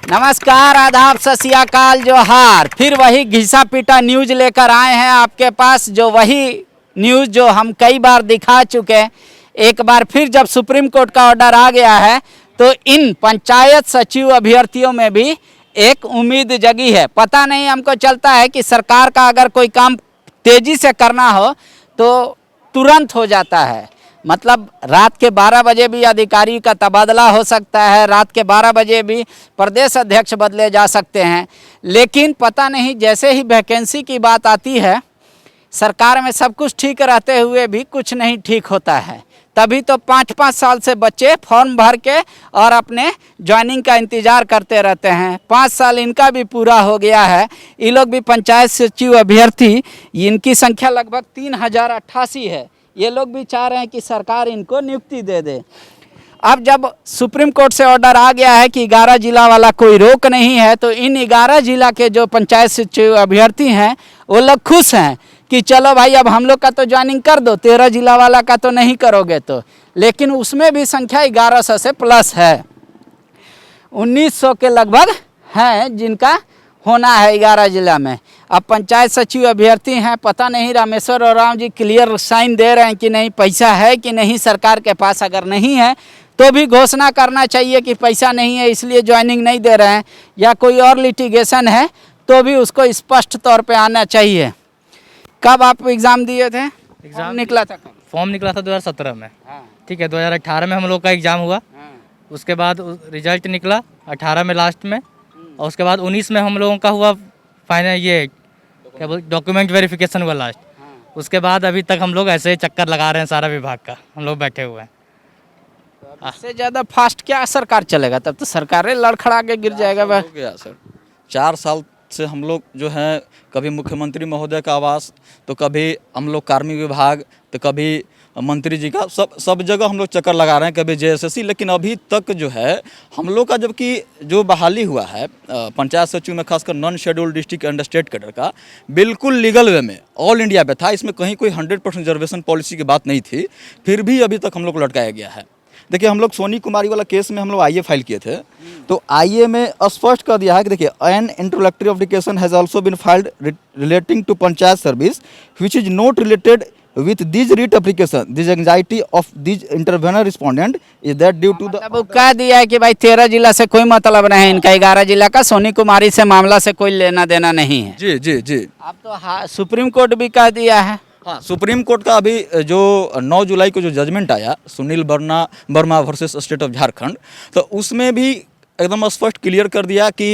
नमस्कार, आदाब, सत श्री अकाल, जोहार। फिर वही घिसा पीटा न्यूज लेकर आए हैं आपके पास, जो वही न्यूज जो हम कई बार दिखा चुके हैं। एक बार फिर जब सुप्रीम कोर्ट का ऑर्डर आ गया है तो इन पंचायत सचिव अभ्यर्थियों में भी एक उम्मीद जगी है। पता नहीं हमको चलता है कि सरकार का अगर कोई काम तेजी से करना हो तो तुरंत हो जाता है। मतलब रात के 12 बजे भी अधिकारी का तबादला हो सकता है, रात के 12 बजे भी प्रदेश अध्यक्ष बदले जा सकते हैं। लेकिन पता नहीं, जैसे ही वैकेंसी की बात आती है, सरकार में सब कुछ ठीक रहते हुए भी कुछ नहीं ठीक होता है। तभी तो 5-5 साल से बच्चे फॉर्म भर के और अपने ज्वाइनिंग का इंतज़ार करते रहते हैं। 5 साल इनका भी पूरा हो गया है। ये लोग भी पंचायत सचिव अभ्यर्थी, इनकी संख्या लगभग 3088 है। ये लोग भी चाह रहे हैं कि सरकार इनको नियुक्ति दे दे। अब जब सुप्रीम कोर्ट से ऑर्डर आ गया है कि 11 जिला वाला कोई रोक नहीं है, तो इन 11 जिला के जो पंचायत सचिव अभ्यर्थी हैं वो लोग खुश हैं कि चलो भाई, अब हम लोग का तो ज्वाइनिंग कर दो, 13 जिला वाला का तो नहीं करोगे तो। लेकिन उसमें भी संख्या 1100 से प्लस है। 1900 के लगभग हैं जिनका होना है 11 जिला में। अब पंचायत सचिव अभ्यर्थी हैं, पता नहीं रामेश्वर और राम जी क्लियर साइन दे रहे हैं कि नहीं, पैसा है कि नहीं सरकार के पास। अगर नहीं है तो भी घोषणा करना चाहिए कि पैसा नहीं है इसलिए ज्वाइनिंग नहीं दे रहे हैं, या कोई और लिटिगेशन है तो भी उसको स्पष्ट तौर पे आना चाहिए। कब आप एग्ज़ाम दिए थे? एग्ज़ाम निकला था कब? फॉर्म निकला था 2017 में। हाँ। ठीक है, 2018 में हम लोग का एग्ज़ाम हुआ। हाँ। उसके बाद रिजल्ट निकला 18 में लास्ट में, और उसके बाद 19 में हम लोगों का हुआ फाइनल, ये क्या बोल, डॉक्यूमेंट वेरिफिकेशन हुआ लास्ट। हाँ। उसके बाद अभी तक हम लोग ऐसे ही चक्कर लगा रहे हैं, सारा विभाग का हम लोग बैठे हुए हैं। इससे ज़्यादा फास्ट क्या सरकार चलेगा? तब तो सरकारें लड़खड़ा के गिर जाएगा। हो गया सर। 4 साल से हम लोग जो है, कभी मुख्यमंत्री महोदय का आवास, तो कभी हम लोग कार्मिक विभाग, तो कभी मंत्री जी का, सब जगह हम लोग चक्कर लगा रहे हैं, कभी जेएसएससी। लेकिन अभी तक जो है हम लोग का, जबकि जो बहाली हुआ है पंचायत सचिव में, खासकर non scheduled district and state cadre का, बिल्कुल लीगल वे में ऑल इंडिया पे था। इसमें कहीं कोई 100% रिजर्वेशन पॉलिसी की बात नहीं थी, फिर भी अभी तक हम लोग को लटकाया गया है। देखिए, हम लोग सोनी कुमारी वाला केस में हम लोग आईए फाइल किए थे, तो आईए में स्पष्ट कर दिया है कि देखिए, an interlocutory application has also been filed relating to panchayat service which is not related with these writ application, this anxiety of these intervener respondent is that due to the। अब कह दिया है कि भाई 13 जिला से कोई मतलब नहीं इनका, 11 जिला का सोनी कुमारी से मामला से कोई लेना देना नहीं है। जी जी जी। अब तो सुप्रीम कोर्ट भी कह दिया है। हाँ, सुप्रीम कोर्ट का अभी जो 9 जुलाई को जो जजमेंट आया, Sunil Verma versus state of Jharkhand, तो उसमें भी एकदम स्पष्ट क्लियर कर दिया कि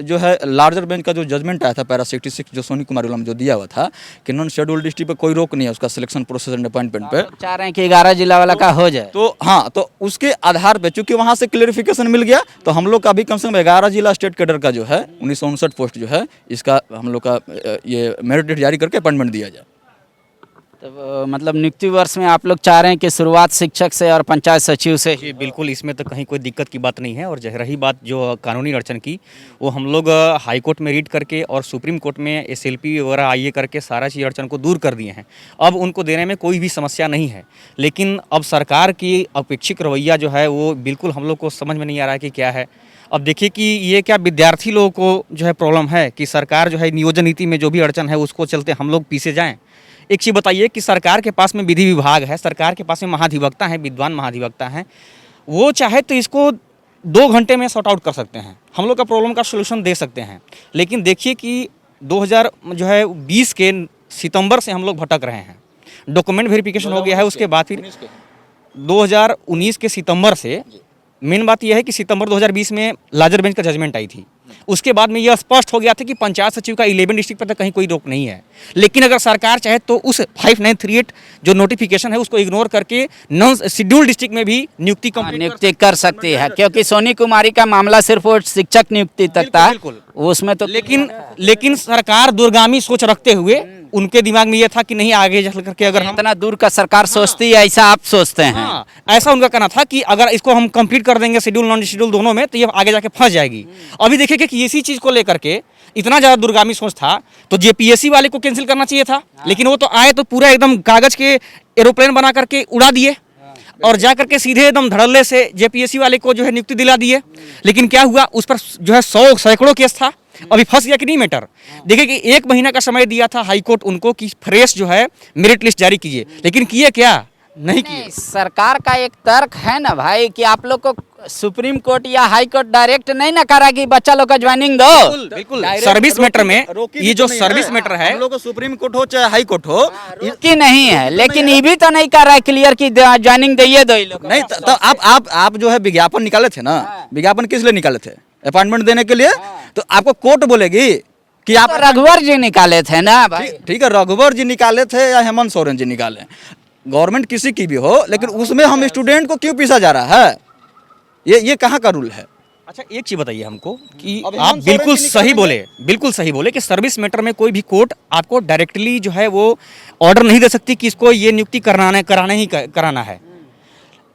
जो है लार्जर बेंच का जो जजमेंट आया था पैरा 66 जो सोनी कुमारी वाला में जो दिया हुआ था कि नॉन शेड्यूल्ड डिस्ट्रिक्ट पे कोई रोक नहीं है उसका सिलेक्शन प्रोसेस एंड अपॉइंटमेंट पे। चाह रहे हैं कि 11 जिला वाला का हो जाए। तो हाँ, तो उसके आधार पे चूंकि वहाँ से क्लियरिफिकेशन मिल गया, तो हम लोग का भी कम से कम 11 जिला स्टेट कैडर का जो है 1959 पोस्ट जो है, इसका हम लोग का ये मेरिट लिस्ट जारी करके अपॉइंटमेंट दिया जाए। तो मतलब नियुक्ति वर्ष में आप लोग चाह रहे हैं कि शुरुआत शिक्षक से और पंचायत सचिव से? जी बिल्कुल, इसमें तो कहीं कोई दिक्कत की बात नहीं है। और रही बात जो कानूनी अड़चन की, वो हम लोग हाई कोर्ट में रीड करके और सुप्रीम कोर्ट में एसएलपी वगैरह आईए करके सारा चीज़ अड़चन को दूर कर दिए हैं। अब उनको देने में कोई भी समस्या नहीं है। लेकिन अब सरकार की अपेक्षित रवैया जो है वो बिल्कुल हम लोग को समझ में नहीं आ रहा है कि क्या है। अब देखिए कि ये क्या विद्यार्थी लोगों को जो है प्रॉब्लम है कि सरकार जो है नियोजन नीति में जो भी अड़चन है उसको चलते हम लोग पीछे जाएँ। एक चीज़ बताइए कि सरकार के पास में विधि विभाग है, सरकार के पास में महाधिवक्ता हैं, विद्वान महाधिवक्ता हैं, वो चाहे तो इसको 2 घंटे में सॉर्ट आउट कर सकते हैं, हम लोग का प्रॉब्लम का सोल्यूशन दे सकते हैं। लेकिन देखिए कि 2020 के सितंबर से हम लोग भटक रहे हैं। डॉक्यूमेंट वेरिफिकेशन हो गया है, उसके बाद फिर 2019 के सितंबर से, मेन बात यह है कि सितंबर 2020 में लार्जर बेंच का जजमेंट आई थी। उसके बाद में यह स्पष्ट हो गया था कि पंचायत सचिव का 11 डिस्ट्रिक्ट पर तक कहीं कोई रोक नहीं है। लेकिन अगर सरकार चाहे तो उस 5938 जो नोटिफिकेशन है उसको इग्नोर करके नॉन शेड्यूल्ड डिस्ट्रिक्ट में भी नियुक्ति कर सकती है, क्योंकि सोनी कुमारी का मामला सिर्फ वो शिक्षक नियुक्ति तक था, उसमें तो। लेकिन सरकार दूरगामी सोच रखते हुए उनके दिमाग में ये था कि नहीं, आगे चल करके अगर हम इतना दूर का सरकार सोचती है, ऐसा आप सोचते हैं? हाँ, ऐसा उनका कहना था कि अगर इसको हम कंप्लीट कर देंगे शेड्यूल नॉन शेड्यूल दोनों में, तो ये आगे जाके फंस जाएगी। अभी देखिए कि इसी चीज़ को लेकर के इतना ज़्यादा दूरगामी सोच था, तो जेपीएससी वाले को कैंसिल करना चाहिए था। लेकिन वो तो आए तो पूरा एकदम कागज के एरोप्लेन बना करके उड़ा दिए। और जा करके सीधे एकदम धड़ल्ले से जेपीएससी वाले को जो है नियुक्ति दिला दिए। लेकिन क्या हुआ, उस पर जो है 100 सैकड़ों केस था, अभी फंस गया कि नहीं मैटर। देखिए कि 1 महीना का समय दिया था हाईकोर्ट उनको कि फ्रेश जो है मेरिट लिस्ट जारी कीजिए, लेकिन किए क्या? नहीं किए। सरकार का एक तर्क है ना भाई कि आप लोग को सुप्रीम कोर्ट या हाई कोर्ट डायरेक्ट नहीं ना करा कि बच्चा लोग का ज्वाइनिंग दो। बिल्कुल सर्विस मैटर में ये जो सर्विस मैटर है, हम लोग को सुप्रीम कोर्ट हो चाहे हाई कोर्ट हो, की नहीं है, लेकिन ये भी तो नहीं कर रहा है क्लियर की ज्वाइनिंग दे दो ये लोग। नहीं तो आप जो है विज्ञापन निकाले थे ना, विज्ञापन किस लिए निकाले थे? अपॉइंटमेंट देने के लिए। तो आपको कोर्ट बोलेगी कि आप तो रघुवर जी निकाले थे ना भाई। ठीक है, रघुवर जी निकाले थे या हेमंत सोरेन जी निकाले, गवर्नमेंट किसी की भी हो, लेकिन उसमें हम स्टूडेंट को क्यों पीसा जा रहा है? ये कहाँ का रूल है? अच्छा एक चीज बताइए हमको कि अभी आप हेमंत बिल्कुल सोरेन जी सही बोले कि सर्विस मैटर में कोई भी कोर्ट आपको डायरेक्टली जो है वो ऑर्डर नहीं दे सकती कि इसको ये नियुक्ति कराना है।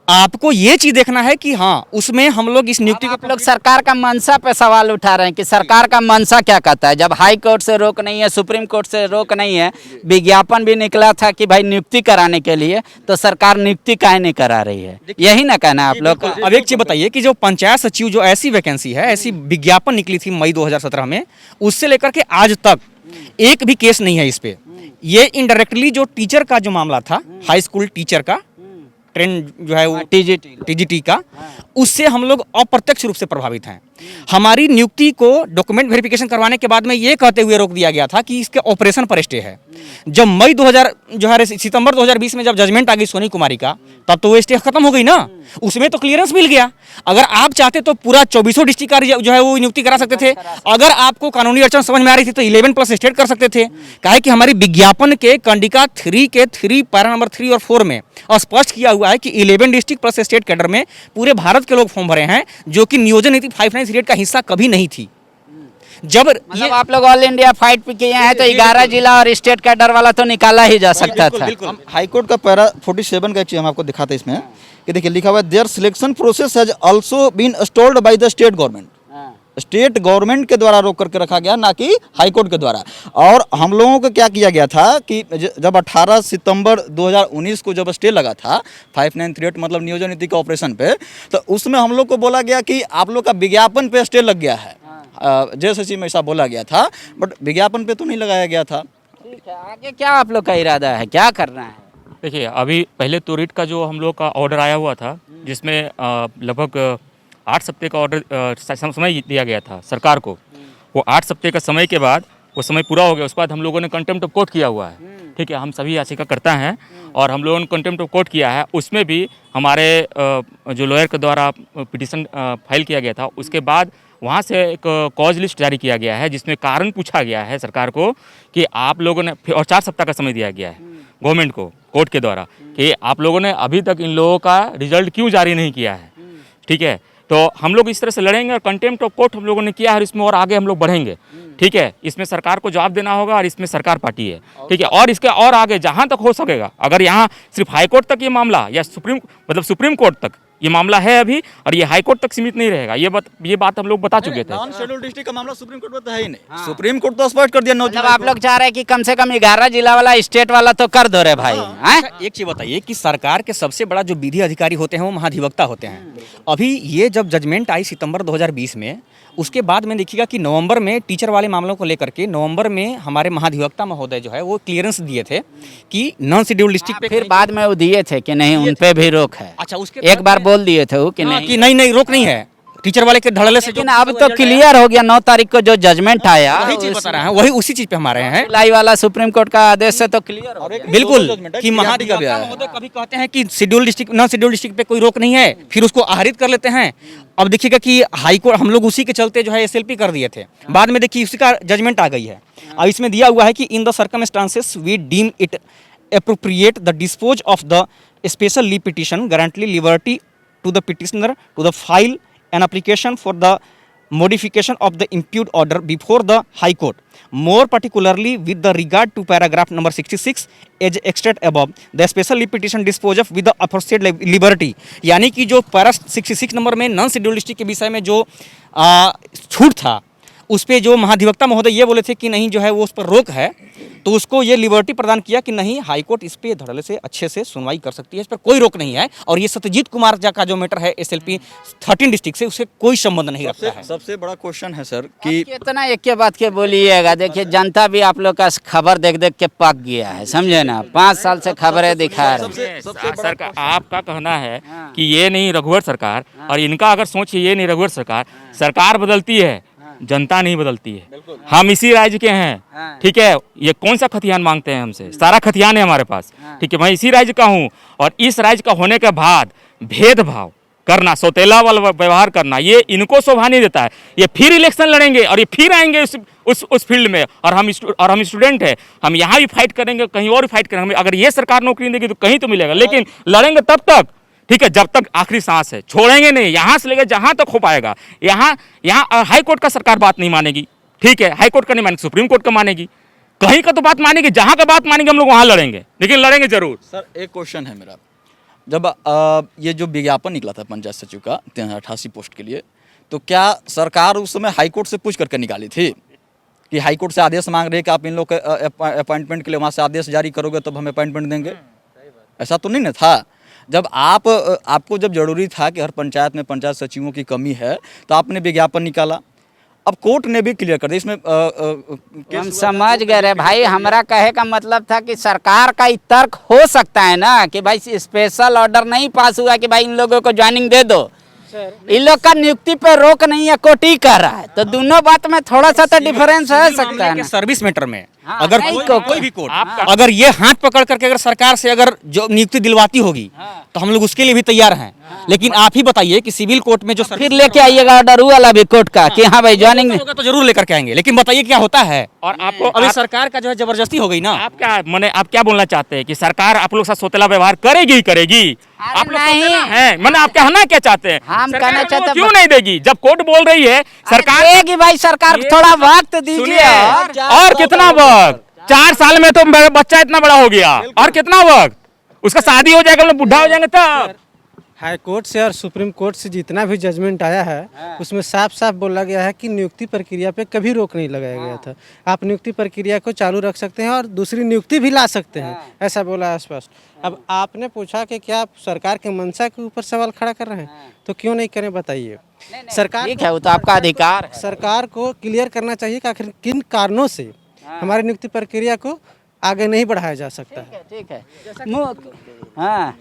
आपको ये चीज देखना है कि हाँ उसमें हम लोग इस नियुक्ति आप लोग सरकार का मंशा पे सवाल उठा रहे हैं कि सरकार का मंशा क्या कहता है। जब हाई कोर्ट से रोक नहीं है, सुप्रीम कोर्ट से रोक नहीं है, विज्ञापन भी निकला था कि भाई नियुक्ति कराने के लिए, तो सरकार नियुक्ति काहे नहीं करा रही है? यही ना कहना है आप लोग का। अब एक चीज बताइए कि जो पंचायत सचिव जो ऐसी वैकेंसी है, ऐसी विज्ञापन निकली थी मई 2017 में, उससे लेकर के आज तक एक भी केस नहीं है इस पे। ये इनडायरेक्टली जो टीचर का जो मामला था, हाई स्कूल टीचर का ट्रेंड जो है वो टीजीटी का, उससे हम लोग अप्रत्यक्ष रूप से प्रभावित हैं। हमारी नियुक्ति को डॉक्यूमेंट वेरिफिकेशन करवाने के बाद में ये कहते हुए रोक दिया गया था कि इसके ऑपरेशन पर स्टे है। जब मई 2000 जो है सितंबर 2020 में जब जजमेंट आ गई सोनी कुमारी का, तब तो वो स्टे खत्म हो गई ना, उसमें तो क्लियरेंस मिल गया। अगर आप चाहते तो पूरा 24 डिस्ट्रिक्ट का जो है वो नियुक्ति करा सकते थे। अगर आपको कानूनी अड़चन समझ में आ रही थी तो 11+ स्टेट कर सकते थे। काहे कि हमारी विज्ञापन के कंडिका 3 के 3 पैरा नंबर 3 और 4 में स्पष्ट किया हुआ है कि 11 डिस्ट्रिक्ट प्लस स्टेट कैडर में पूरे भारत के लोग फॉर्म भरे हैं, जो कि नियोजन नीति 5938 का हिस्सा कभी नहीं थी। जब ये आप लोग ऑल इंडिया फाइट पे किए हैं तो 11 जिला और स्टेट कैडर वाला तो निकाला ही जा सकता था। हम हाई कोर्ट का पैरा 47 का एक चीज हम आपको दिखाते हैं इसमें कि देखिए लिखा हुआ है, their selection process has also been stalled by the state government. State government के द्वारा रोक करके रखा गया, ना कि हाई कोर्ट के द्वारा। और हम लोगों को क्या किया गया था कि जब 18 सितंबर 2019 को जब स्टे लगा था 5938 मतलब नियोजन नीति के ऑपरेशन पे, तो उसमें हम लोग को बोला गया कि आप लोग का विज्ञापन पे स्टे लग गया है। जैसे में ऐसा बोला गया था, बट विज्ञापन पे तो नहीं लगाया गया था। ठीक है, आगे क्या आप लोग का इरादा है, क्या करना है? देखिए अभी पहले तो रीट का जो हम लोग का ऑर्डर आया हुआ था, जिसमें लगभग 8 सप्ताह का ऑर्डर समय दिया गया था सरकार को। वो 8 सप्ताह का समय के बाद वो समय पूरा हो गया, उसके बाद हम लोगों ने कंटेम्प्ट ऑफ कोर्ट किया हुआ है। ठीक है, हम सभी याचिका करता हैं और हम लोगों ने कंटेम्प्ट ऑफ कोर्ट किया है। उसमें भी हमारे जो लॉयर के द्वारा पिटीशन फाइल किया गया था, उसके बाद वहाँ से एक कॉज लिस्ट जारी किया गया है, जिसमें कारण पूछा गया है सरकार को कि आप लोगों ने, और 4 सप्ताह का समय दिया गया है गवर्नमेंट को कोर्ट के द्वारा कि आप लोगों ने अभी तक इन लोगों का रिजल्ट क्यों जारी नहीं किया है। ठीक है, तो हम लोग इस तरह से लड़ेंगे और कंटेम्प्ट ऑफ कोर्ट हम लोगों ने किया है और इसमें और आगे हम लोग बढ़ेंगे। ठीक है, इसमें सरकार को जवाब देना होगा और इसमें सरकार पार्टी है। ठीक है, और इसके और आगे जहाँ तक हो सकेगा, अगर यहाँ सिर्फ हाई कोर्ट तक ये मामला या सुप्रीम कोर्ट तक ये मामला है अभी, और ये हाई कोर्ट तक सीमित नहीं रहेगा। ये बात हम लोग बता चुके थे। नॉन शेड्यूल डिस्ट्रिक्ट का मामला सुप्रीम कोर्ट में तो है ही नहीं। सुप्रीम कोर्ट तो स्पष्ट कर दिया 9 मतलब आप लोग चाह रहे हैं कि कम से कम 11 जिला वाला स्टेट वाला तो कर दो रे भाई। हैं? अच्छा, एक चीज बताइए कि सरकार के सबसे बड़ा जो विधि अधिकारी होते हैं वो महाधिवक्ता होते हैं। अभी ये जब जजमेंट आई सितंबर 2020 में, उसके बाद में देखिएगा कि नवंबर में टीचर वाले मामलों को लेकर के नवंबर में हमारे महाधिवक्ता महोदय जो है वो क्लियरेंस दिए थे कि नॉन शेड्यूल डिस्ट्रिक्ट पे। फिर बाद में वो दिए थे कि नहीं उन पे भी रोक है। अच्छा, उसके एक बार बोल दिए थे वो कि नहीं, कि नहीं रोक नहीं है टीचर वाले के धड़ल्ले से। लेकिन अब तो क्लियर हो गया 9 तारीख को जो जजमेंट आया, वही चीज बता रहे हैं, वही उसी चीज पे हम आ रहे हैं। जुलाई वाला सुप्रीम कोर्ट का आदेश से तो क्लियर हो गया। बिल्कुल कि महाधिवक्ता महोदय कभी कहते हैं कि schedule district non schedule district पे कोई रोक नहीं है, फिर उसको आहरित कर लेते हैं। अब देखिएगा कि हाई कोर्ट हम लोग उसी के चलते जो है SLP कर दिए थे, बाद में देखिए उसी का जजमेंट आ गई है। अब इसमें दिया हुआ है कि in the circumstances we deem it appropriate the dispose of the special leave petition guarantee liberty to the petitioner to the file an application for the modification of the imputed order before the High Court. More particularly with the regard to paragraph number 66 as extant above, the special leave petition dispose of with the aforesaid liberty। यानी कि जो para 66 number में non schedule district के विषय में जो छूट था, उस पर जो महाधिवक्ता महोदय ये बोले थे कि नहीं जो है वो उस पर रोक है, तो उसको ये लिबर्टी प्रदान किया कि नहीं हाईकोर्ट इस पे धड़ल्ले से अच्छे से सुनवाई कर सकती है, इस पर कोई रोक नहीं है। और ये सत्यजीत कुमार जा का जो मैटर है SLP 13 डिस्ट्रिक्ट से, उससे कोई संबंध नहीं रखता है। सबसे बड़ा क्वेश्चन है सर कि इतना एक के बात के बोलिएगा, देखिए जनता भी आप लोग का खबर देख देख के पक गया है, समझे ना, 5 साल से खबरें दिखा रहे हैं। सरकार आपका कहना है कि ये नहीं रघुवर सरकार, और इनका अगर सोच ये नहीं रघुवर सरकार, सरकार बदलती है जनता नहीं बदलती है। हम इसी राज्य के हैं, ठीक है, ये कौन सा खतियान मांगते हैं हमसे, सारा खतियान है हमारे पास, ठीक है, मैं इसी राज्य का हूँ। और इस राज्य का होने के बाद भेदभाव करना, सौतेला वाला व्यवहार करना, ये इनको शोभा नहीं देता है। ये फिर इलेक्शन लड़ेंगे और ये फिर आएंगे उस फील्ड में, और हम स्टूडेंट है, हम यहाँ भी फाइट करेंगे, कहीं और भी फाइट करेंगे। अगर ये सरकार नौकरी देगी तो कहीं तो मिलेगा, लेकिन लड़ेंगे तब तक, ठीक है, जब तक आखिरी सांस है, छोड़ेंगे नहीं, यहाँ से लेकर जहाँ तक हो पाएगा। यहाँ हाई कोर्ट का सरकार बात नहीं मानेगी, ठीक है, हाई कोर्ट का नहीं मानेगी, सुप्रीम कोर्ट का मानेगी, कहीं का तो बात मानेगी, जहाँ का बात मानेंगे हम लोग वहाँ लड़ेंगे, लेकिन लड़ेंगे जरूर। सर एक क्वेश्चन है मेरा, जब ये जो विज्ञापन निकला था पंचायत सचिव का 88 पोस्ट के लिए, तो क्या सरकार उस समय हाई कोर्ट से पूछ करके निकाली थी कि हाई कोर्ट से आदेश मांग रहे हैं कि आप इन लोग अपॉइंटमेंट के लिए वहाँ से आदेश जारी करोगे तब हम अपॉइंटमेंट देंगे? ऐसा तो नहीं ना था। जब आपको जब जरूरी था कि हर पंचायत में पंचायत सचिवों की कमी है, तो आपने विज्ञापन निकाला, अब कोर्ट ने भी क्लियर कर दिया। इसमें हम समझ गए रे भाई, हमारा कहे का मतलब था कि सरकार का तर्क हो सकता है ना कि भाई स्पेशल ऑर्डर नहीं पास हुआ कि भाई इन लोगों को ज्वाइनिंग दे दो, इन लोग का नियुक्ति पे रोक नहीं है, कोर्ट ही कर रहा है, तो दोनों बात में थोड़ा सा तो डिफरेंस हो सकता है ना। सर्विस मैटर में हाँ, अगर कोई भी कोर्ट अगर ये हाथ पकड़ करके अगर सरकार से अगर जो नियुक्ति दिलवाती होगी, तो हम लोग उसके लिए भी तैयार हैं। लेकिन आप ही बताइए कि सिविल कोर्ट में जो फिर लेके आइएगा ऑर्डर वो वाला भी कोर्ट का कि हाँ भाई ज्वाइनिंग होगा तो जरूर लेकर के आएंगे, लेकिन बताइए क्या होता है। और आपको अभी सरकार का जो है जबरदस्ती हो गई ना। आप क्या बोलना चाहते हैं कि सरकार आप लोग साथ सौतेला व्यवहार करेगी ही करेगी? आप लोग सौतेला हैं, मैंने आप कहना क्या चाहते हैं? हम सरकार कहना चाहते हैं क्यों नहीं देगी? जब कोर्ट बोल रही है सरकार देगी भाई, सरकार को थोड़ा वक्त दीजिए। और कितना वक्त? 4 साल में तो बच्चा इतना बड़ा हो गया, और कितना वक्त? उसका शादी हो जाएगा, हम लोग बुढ़ा हो जाएंगे तब। हाई कोर्ट से और सुप्रीम कोर्ट से जितना भी जजमेंट आया है उसमें साफ साफ बोला गया है कि नियुक्ति प्रक्रिया पे कभी रोक नहीं लगाया गया था। आप नियुक्ति प्रक्रिया को चालू रख सकते हैं और दूसरी नियुक्ति भी ला सकते हैं, ऐसा बोला है स्पष्ट। अब आपने पूछा कि क्या आप सरकार के मंशा के ऊपर सवाल खड़ा कर रहे हैं, तो क्यों नहीं करें बताइए। सरकार ठीक है, वो तो आपका अधिकार है। सरकार को क्लियर करना चाहिए कि आखिर किन कारणों से हमारी नियुक्ति प्रक्रिया को आगे नहीं बढ़ाया जा सकता है। ठीक है। हाँ,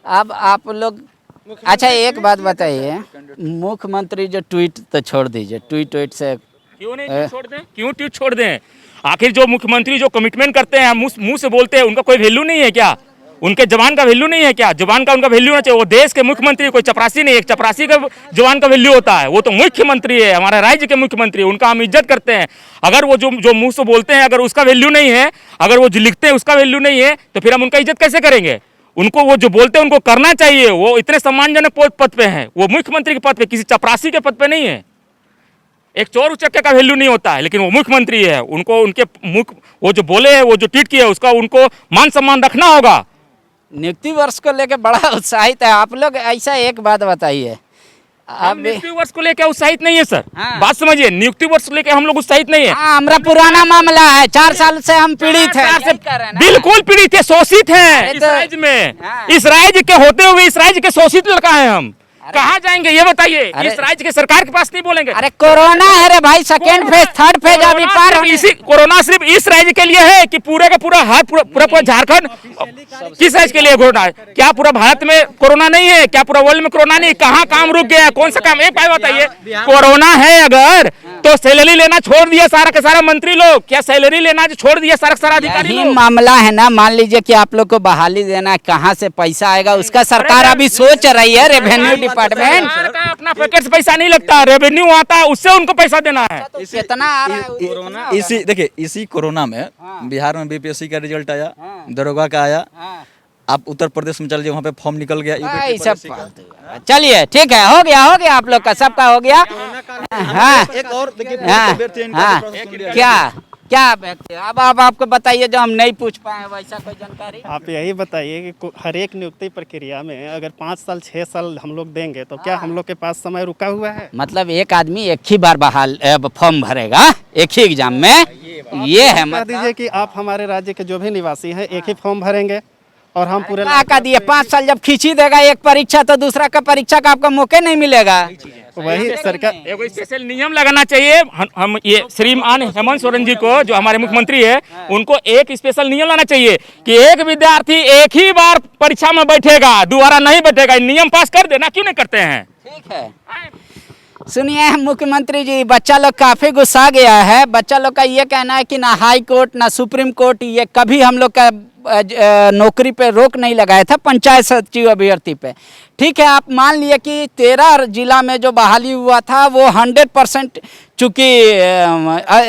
अब आप लोग अच्छा एक बात बताइए, मुख्यमंत्री जो ट्वीट तो छोड़ दीजिए, ट्वीट से क्यों नहीं छोड़ दें? क्यों ट्वीट छोड़ दें? आखिर जो मुख्यमंत्री जो कमिटमेंट करते हैं, मुंह से बोलते हैं, उनका कोई वैल्यू नहीं है क्या? उनके जवान का वैल्यू नहीं है क्या? जवान का उनका वैल्यू होना चाहिए। वो देश के मुख्यमंत्री, कोई चपरासी नहीं है। एक चपरासी का जवान का वैल्यू होता है, वो तो मुख्यमंत्री है, हमारे राज्य के मुख्यमंत्री, उनका हम इज्जत करते हैं। अगर वो जो मुंह से बोलते हैं, अगर उसका वैल्यू नहीं है, अगर वो जो लिखते हैं उसका वैल्यू नहीं है, तो फिर हम उनका इज्जत कैसे करेंगे? उनको वो जो बोलते हैं उनको करना चाहिए। वो इतने सम्मानजनक पद पे हैं, वो मुख्यमंत्री के पद पे, किसी चपरासी के पद पे नहीं है। एक चोर उचक्के का वैल्यू नहीं होता है, लेकिन वो मुख्यमंत्री है, उनको उनके वो जो बोले है, वो जो ट्वीट किया, उसका उनको मान सम्मान रखना होगा। नियुक्ति वर्ष को लेकर बड़ा उत्साहित है आप लोग। ऐसा एक बात बताइए, हम नियुक्ति वर्ष को लेकर उत्साहित नहीं है सर। बात समझिए, नियुक्ति वर्ष को लेकर हम लोग उत्साहित नहीं है। हमारा पुराना मामला है, 4 साल से हम पीड़ित हैं। बिल्कुल पीड़ित है, शोषित हैं इस राज्य में। इस राज्य के होते हुए इस राज्य के शोषित लड़का है हम। कहाँ जाएंगे ये बताइए? इस राज्य के सरकार के पास नहीं बोलेंगे। अरे कोरोना है रे भाई, सेकेंड फेज थर्ड फेज अभी पार होने। इसी कोरोना सिर्फ इस राज्य के लिए है कि पूरे का पूरा हर पूरा झारखंड? किस राज्य के लिए कोरोना है? क्या पूरा भारत में कोरोना नहीं है? क्या पूरा वर्ल्ड में कोरोना नहीं? कहाँ काम रुक गया? कौन सा काम? एक बात बताइए, कोरोना है अगर तो सैलरी लेना छोड़ दिया सारा का सारा मंत्री लोग? क्या सैलरी लेना छोड़ दिया सारा का सारा अधिकारी लोग? मामला है ना, मान लीजिए कि आप लोग को बहाली देना, कहाँ से पैसा आएगा उसका सरकार अभी सोच रही है। रेवेन्यू डिपार्टमेंट का अपना पैकेट से पैसा नहीं लगता, रेवेन्यू आता है, उससे उनको पैसा देना है। कितना आ रहा है कोरोना? इसी देखिए, इसी कोरोना में बिहार में बीपीएससी का रिजल्ट आया, दरोगा का आया। आप उत्तर प्रदेश में चल जाइए, वहाँ पे फॉर्म निकल गया। चलिए ठीक है, हो गया आप लोग का, सबका हो गया। हाँ एक और देखिए, क्या क्या व्यक्ति अब आप आपको बताइए जो हम नहीं पूछ पाए वैसा कोई जानकारी। आप यही बताइए कि हर एक नियुक्ति प्रक्रिया में अगर 5 साल 6 साल हम लोग देंगे तो क्या हम लोग के पास समय रुका हुआ है? मतलब एक आदमी एक ही बार बहाल फॉर्म भरेगा एक ही एग्जाम में, ये है कह मतलब। दीजिए कि आप हमारे राज्य के जो भी निवासी हैं एक ही फॉर्म भरेंगे और हम पूरे का दिए 5 साल जब खींची देगा एक परीक्षा तो दूसरा का परीक्षा का आपको मौके नहीं मिलेगा। वही सरकार एगो स्पेशल नियम लगाना चाहिए। हम ये श्रीमान हेमंत सोरेन जी को, जो हमारे मुख्यमंत्री है, उनको एक स्पेशल नियम लाना चाहिए कि एक विद्यार्थी एक ही बार परीक्षा में बैठेगा, दोबारा नहीं बैठेगा। नियम पास कर देना, क्यों नहीं करते हैं? ठीक है, सुनिए मुख्यमंत्री जी, बच्चा लोग काफ़ी गुस्सा गया है। बच्चा लोग का ये कहना है कि ना हाई कोर्ट ना सुप्रीम कोर्ट ये कभी हम लोग का नौकरी पे रोक नहीं लगाया था पंचायत सचिव अभ्यर्थी पे। ठीक है, आप मान लिए कि 13 जिला में जो बहाली हुआ था वो 100% चूँकि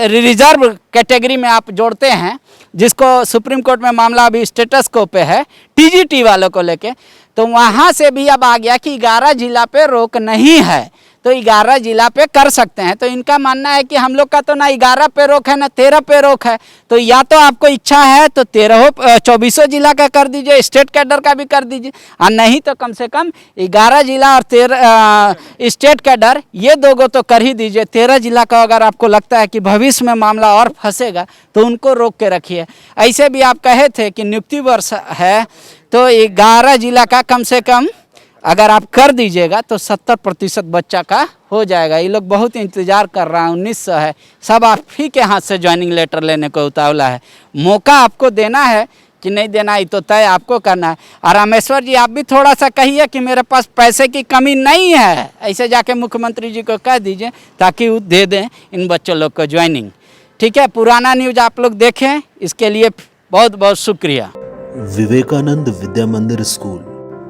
रिजर्व कैटेगरी में आप जोड़ते हैं, जिसको सुप्रीम कोर्ट में मामला अभी स्टेटस को पे है टीजीटी वालों को लेके, तो वहाँ से भी अब आ गया कि 11 जिला पे रोक नहीं है, तो 11 जिला पे कर सकते हैं। तो इनका मानना है कि हम लोग का तो ना 11 पे रोक है ना 13 पे रोक है, तो या तो आपको इच्छा है तो 24 जिला का कर दीजिए, स्टेट कैडर का भी कर दीजिए, और नहीं तो कम से कम 11 जिला और 13 स्टेट कैडर ये दोगो तो कर ही दीजिए। 13 जिला का अगर आपको लगता है कि भविष्य में मामला और फंसेगा तो उनको रोक के रखिए। ऐसे भी आप कहे थे कि नियुक्ति वर्ष है तो 11 जिला का कम से कम अगर आप कर दीजिएगा तो 70% बच्चा का हो जाएगा। ये लोग बहुत इंतज़ार कर रहा है, 1900 है, सब आप ही के हाथ से ज्वाइनिंग लेटर लेने को उतावला है। मौका आपको देना है कि नहीं देना, ये तो तय आपको करना है। और रामेश्वर जी, आप भी थोड़ा सा कहिए कि मेरे पास पैसे की कमी नहीं है, ऐसे जाके मुख्यमंत्री जी को कह दीजिए ताकि वो दे दें इन बच्चों लोग को ज्वाइनिंग। ठीक है, पुराना न्यूज़ आप लोग देखें, इसके लिए बहुत बहुत शुक्रिया। विवेकानंद विद्या मंदिर स्कूल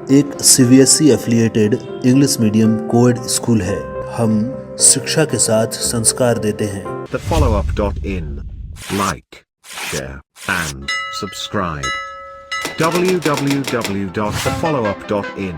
एक CBSE affiliated English medium coed school है। हम शिक्षा के साथ संस्कार देते हैं। thefollowup.in. Like, share and subscribe. www.thefollowup.in